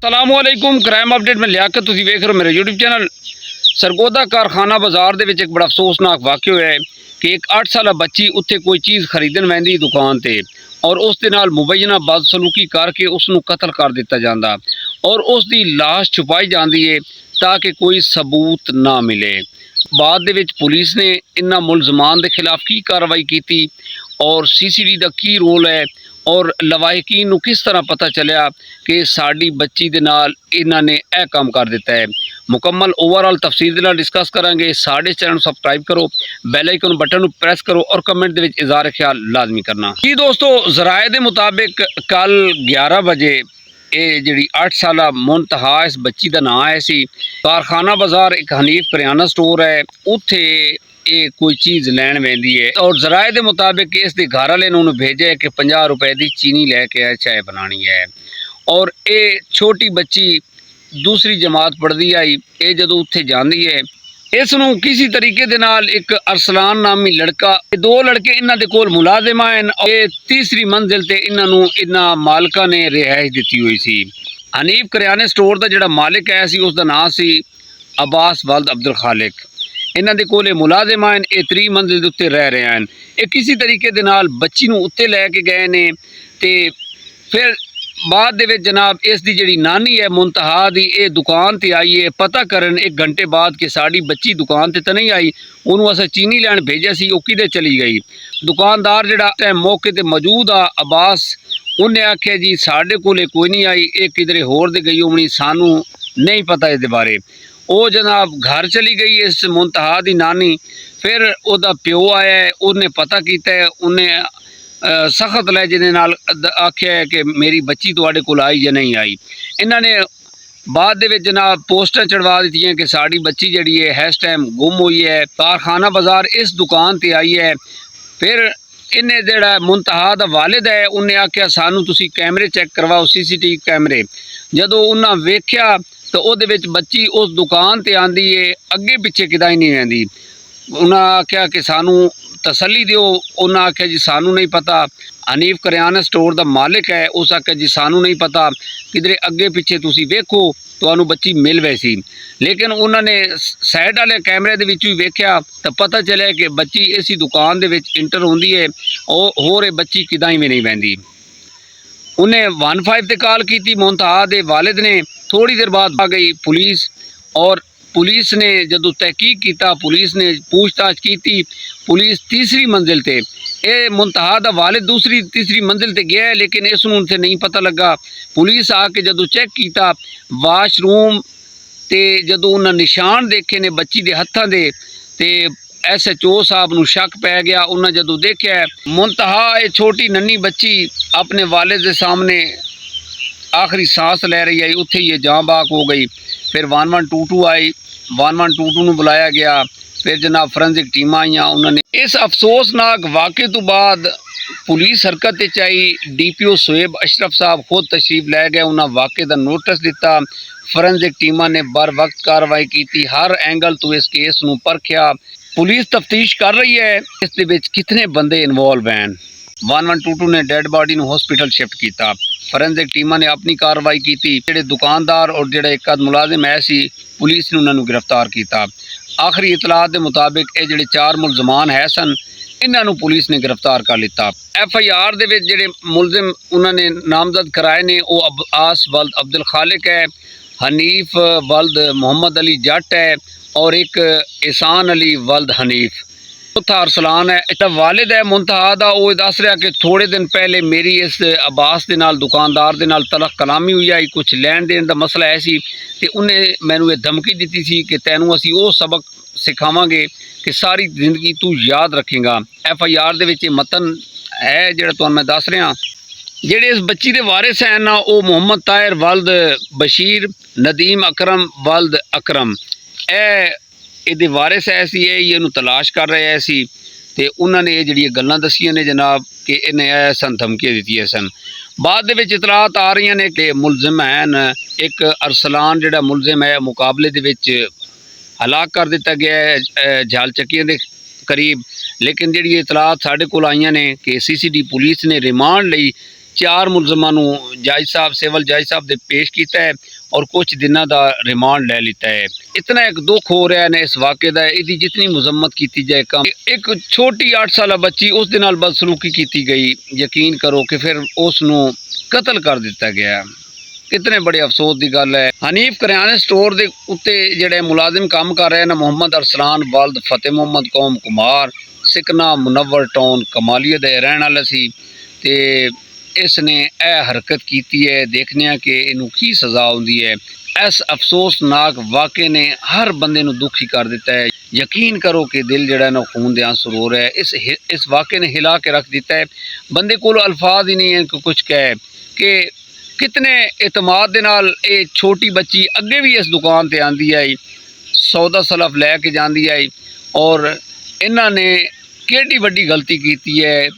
ਸਲਾਮੁਅਲੈकुम crime update में लियाकत तुसीं वेख रहे हो मेरे यूट्यूब चैनल। सरगोदा कारखाना बाजार ਦੇ ਵਿੱਚ ਇੱਕ बड़ा अफसोसनाक वाक़या होया है कि एक 8 ਸਾਲਾ ਬੱਚੀ ਉੱਥੇ ਕੋਈ ਚੀਜ਼ ਖਰੀਦਣ ਵੈਂਦੀ ਦੁਕਾਨ ਤੇ और उस दे नाल मुबैना बदसलूकी करके उसनू कतल कर दिता जाता और उसकी लाश छुपाई जाती है ताकि कोई सबूत ना मिले। बाद दे विच पुलिस ने इन्हां मुलजमान के खिलाफ की कार्रवाई की और CCTV का की रोल है और लवाहिकीन नू किस तरह पता चलिया कि साड़ी बच्ची दे नाल इन्हां ने यह काम कर दिता है। मुकम्मल ओवरऑल तफसील दे नाल डिस्कस करांगे। साडे चैनल सब्सक्राइब करो, बेल आइकन बटन नू प्रेस करो और कमेंट दे विच इज़हार ख्याल लाजमी करना। जी दोस्तों, ज़राए दे मुताबिक कल 11 बजे ये जी 8 साला मुंतहा इस बच्ची का नाम है सी कारखाना बाजार एक हनीफ करियाना स्टोर है, उत्थे ये कोई चीज़ लैन वेंदी है और ज़राए दे मुताबिक इस दे घर वाले ने उन्हें भेजा है कि 50 रुपए की चीनी लैके आए, चाय बनानी है। और ये छोटी बच्ची दूसरी जमात पढ़ती आई, ये जदों उत्थे जाती है इसनू किसी तरीके दे नाल एक अरसलान नामी लड़का, दो लड़के इन्हां दे कोल मुलाजिम हैं और ये तीसरी मंजिल ते इन्हां नू इन्हां मालका ने रिहाइश दिती हुई सी। हनीफ करियाने स्टोर का जिहड़ा मालिक है सी उसका नाम सी अब्बास वल्द अब्दुल खालिक। इन्हां दे कोल मुलाजिम हैं, ये 3 मंजिल दे उत्ते रह रहे हैं। ये किसी तरीके दे नाल बच्ची नू उत्ते लैके गए ने ते फिर बाद दे विच जनाब इस दी जिहड़ी नानी है मुंतहा दी ये दुकान ते आई है पता करन 1 घंटे बाद कि साड़ी बच्ची दुकान ते नहीं आई। उन्होंने असा चीनी लैन भेजा सी, वो किधे चली गई। दुकानदार जिहड़ा मौके ते मौजूद आ अब्बास, उन्हें आख्या जी साढ़े कोले कोई नहीं आई, ये किधरे होर दे गई होनी, सानू नहीं पता इस बारे। वो जनाब घर चली गई इस मुंतहा दी नानी। फिर ओदा प्यो आया है, उन्हें पता किया है, उन्हें सख्त लहजे दे नाल आख्या है कि मेरी बच्ची तुहाडे कोल आई या नहीं आई। इन्होंने बाद दे विच जनाब पोस्टर चढ़वा दी हैं कि साड़ी बच्ची जिहड़ी है इस टाइम गुम हुई है, कारखाना बाजार इस दुकान ते आई है। फिर इन्हें जिहड़ा मुंतहा दा वालिद है उन्हें आख्या सानू तुसी कैमरे चेक करवाओ, CCTV कैमरे। जदों उन्हां वेख्या तो उहदे विच बच्ची उस दुकान ते आंदी है, अगे पिछे किदा ही नहीं रहिंदी। उन्हें आख्या कि सानू तसल्ली दिओ, उन्हें आख्या जी सानू नहीं पता। हनीफ करियाना स्टोर का मालिक है, उस आख्या जी सानू नहीं पता, किधरे अगे पिछे तुसी वेखो तुहानू बच्ची मिल वैसी। लेकिन उन्होंने साइड वाले कैमरे दे विच भी वेख्या तो पता चलिया कि बच्ची इसी दुकान दे विच इंटर होंदी है और होर बच्ची किदा ही भी नहीं बहती। उन्हें 15 ते कॉल की, मुंतहा दे वालिद ने। थोड़ी देर बाद आ गई पुलिस और पुलिस ने जदों तहकीक किया, पुलिस ने पूछताछ की। पुलिस तीसरी मंजिल ते ये मुंतहा दा वालिद तीसरी मंजिल ते गया है, लेकिन इसनूं उत्थे नहीं पता लगा। पुलिस आके जदों चेक किया वाशरूम ते जदों उन्हें निशान देखे ने बच्ची दे हत्थां दे ते SHO साहब नूं शक पै गया। उन्हें जदों देखा मुंतहा ये छोटी नन्ही बच्ची अपने वालिद के सामने आखिरी सांस ले रही आई, उत्थे ये जाँ बाक हो गई। फिर 1122 आई, 1122 नूं बुलाया गया। फिर जनाब फॉरेंसिक टीम आईयां, उन्होंने इस अफसोसनाक वाक़े तो बाद पुलिस हरकत च आई। DPO शोएब अशरफ साहब खुद तशरीफ लै गए, उन्हें वाक़े का नोटिस दिता। फॉरेंसिक टीमां ने बर वक्त कार्रवाई की, हर एंगल तो इस केस नूं परखिया। पुलिस तफ्तीश कर रही है इस दे विच कितने बंदे इनवॉल्व हैं। 1122 ने डेड बॉडी नूं हॉस्पिटल शिफ्ट किया। फॉरेंसिक टीमां ने अपनी कार्रवाई की, जिहड़े दुकानदार और जिहड़ा एक आध मुलाजिम है सी पुलिस ने उन्होंने गिरफ्तार किया। आखिरी इतलात के मुताबिक ये जिहड़े 4 मुलजमान है सन इन्हों पुलिस ने गिरफ्तार कर लिता। FIR दे विच जिहड़े मुलजिम उन्होंने नामजद कराए ने वो अब्बास वल्द अब्दुल खालिक है, हनीफ वल्द मोहम्मद अली जट है और एक एहसान अली वल्द हनीफ। चौथा अरसलान है। इतना वालिद है मुंतहा दा, वो दस रहा कि थोड़े दिन पहले मेरी इस अब्बास के नाल दुकानदार के नाल तलक कलामी हुई आई, कुछ लैन देन का मसला है सी ते उन्हें मैनू ये धमकी दी सी कि तैनू असी वो सबक सिखावांगे कि सारी जिंदगी तू याद रखेगा। FIR दे विच मतन है जिहड़ा तुहानू मैं दस रहा। जिहड़े इस बच्ची दे वारिस हैं ना वो मोहम्मद ताहिर वल्द बशीर, नदीम अकरम वल्द अकरम ये वारिस है सी, ये तलाश कर रहे हैं सी ते उन्होंने ये जिहड़ियां गल्लां दसियां ने जनाब कि इन्हें सन धमकियां दित्तियां सन। बाद दे विच इतलात आ रही ने कि मुलजिम हैं, एक अरसलान जिहड़ा मुलजिम है मुकाबले दे विच हलाक कर दिता गया है जाल चक्कियां दे करीब। लेकिन जिहड़ी इतलात साडे कोल आईयां ने कि CCTV पुलिस ने रिमांड लई 4 मुलजमां नूं जज साहब सिविल जज साहब दे पेश किया है और कुछ दिनों का रिमांड ले लिता है। इतना एक दुख हो रहा है इस वाक़े का, इसकी जितनी मुजम्मत की जाए कम। एक छोटी 8 साल बच्ची उस दे नाल बदसलूकी की गई, यकीन करो कि फिर उसनू कतल कर दिता गया। कितने बड़े अफसोस की गल है। हनीफ करियाने स्टोर के उत्ते जिहड़े मुलाजिम काम कर रहे हैं मुहम्मद अरसलान वालद फतेह मुहम्मद कौम कुमार सिकना मुनव्वर टाउन कमालिया दे रहने वाला सी ते इसने यह हरकत की है। देखने कि इनू की सज़ा आउंदी है। इस अफसोसनाक वाक़े ने हर बंदे नू दुखी कर दिता है। यकीन करो कि दिल जड़ा ना खून दे आंसू रो रहा है। इस वाक़े ने हिला के रख दिता है। बंदे को अल्फाज ही नहीं है कि कुछ कहे कि कितने एतमाद दे नाल ये छोटी बच्ची अगे भी इस दुकान ते आंदी आई, सौदा सलफ लैके जाती आई और इन्हां ने केड़ी वड्डी गलती की है।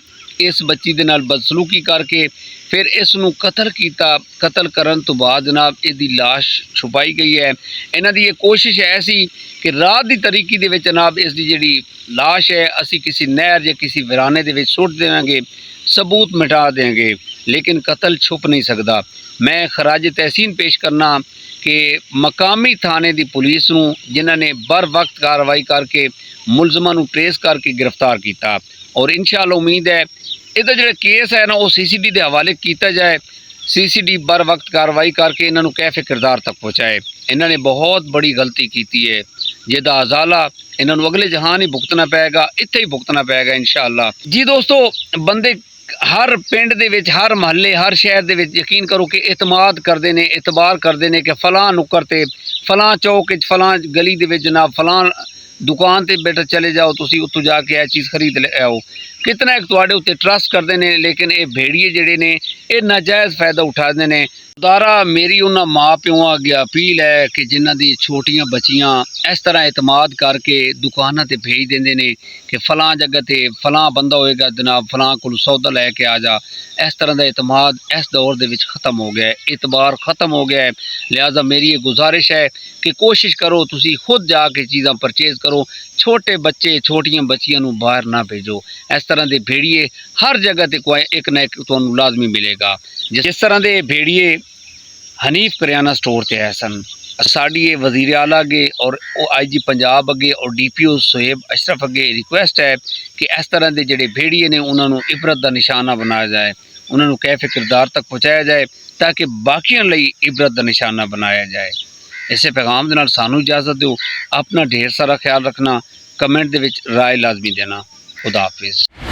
इस बच्ची दे नाल बदसलूकी करके फिर इसनू कतल किया। कतल करन तो बाद जनाब इसकी लाश छुपाई गई है। इन्हां दी ये कोशिश ऐसी कि रात की तरीकी दे विच जनाब इसकी जिहड़ी लाश है असी किसी नहर या किसी वीराने दे विच सुट देवांगे, सबूत मिटा देंगे, लेकिन कतल छुप नहीं सकता। मैं खराज तहसीन पेश करना कि मकामी थाने की पुलिस नूं जिन्हां ने बर वक्त कार्रवाई करके मुलजमां नूं ट्रेस करके गिरफ्तार किया और इंशाअल्लाह उम्मीद है इसका जो केस है ना वो CCD के हवाले किया जाए। CCD बर वक्त कार्रवाई करके इन्हों कैफे किरदार तक पहुँचाए। इन्होंने बहुत बड़ी गलती की है जिसका अजाला इन्हों अगले जहान ही भुगतना पेगा, इत्थे ही भुगतना पेगा इंशाअल्लाह। जी दोस्तों, बंदे हर पिंड दे विच, हर महल्ले, हर शहर दे विच यकीन करो कि एतमाद करते हैं, एतबार करते हैं कि फलां नुक्कर ते, फलां चौक, फलां गली दे विच जनाब फलां दुकान ते बेटा चले जाओ, तुसी उत्थों जाके यह चीज़ खरीद ले आओ। कितना एक तुहाडे उत्ते ट्रस्ट करते हैं, लेकिन ये भेड़िए जिहड़े ने ये नाजायज़ फायदा उठाते हैं। खुदारा मेरी उन्होंने माँ प्यों अगे अपील है कि जिन्हां दी छोटियां बच्चियां इस तरह एतमाद करके दुकानां ते भेज देंदे ने कि फलां जगह ते फलां बंदा होएगा जनाब फलां कोल सौदा लैके आ जा। इस तरह का एतमाद इस दौर दे विच खत्म हो गया है, एतबार खत्म हो गया है। लिहाजा मेरी ये गुजारिश है कि कोशिश करो तुसी खुद जाके चीज़ां परचेज करो। छोटे बच्चे छोटियां बच्चियां नूं बाहर ना भेजो। इस तरह के भेड़िए हर जगह ते कोई एक ना एक तुहानूं लाजमी मिलेगा। जिस तरह के भेड़िए हनीफ करियाना स्टोर ते है सन, साड़ी वजीर आला अगे और IG पंजाब अगे और DPO सुहेब अशरफ अगे रिक्वेस्ट है कि इस तरह के जोड़े भेड़िए ने उन्होंने इबरत का निशाना बनाया जाए, उन्होंने कैफे किरदार तक पहुँचाया जाए ताकि बाकियों लिए इबरत का निशाना बनाया जाए। इसे पैगाम के नाल सानू इजाज़त दो। अपना ढेर सारा ख्याल रखना, कमेंट दे विच राय लाजमी देना। खुदा हाफिज़।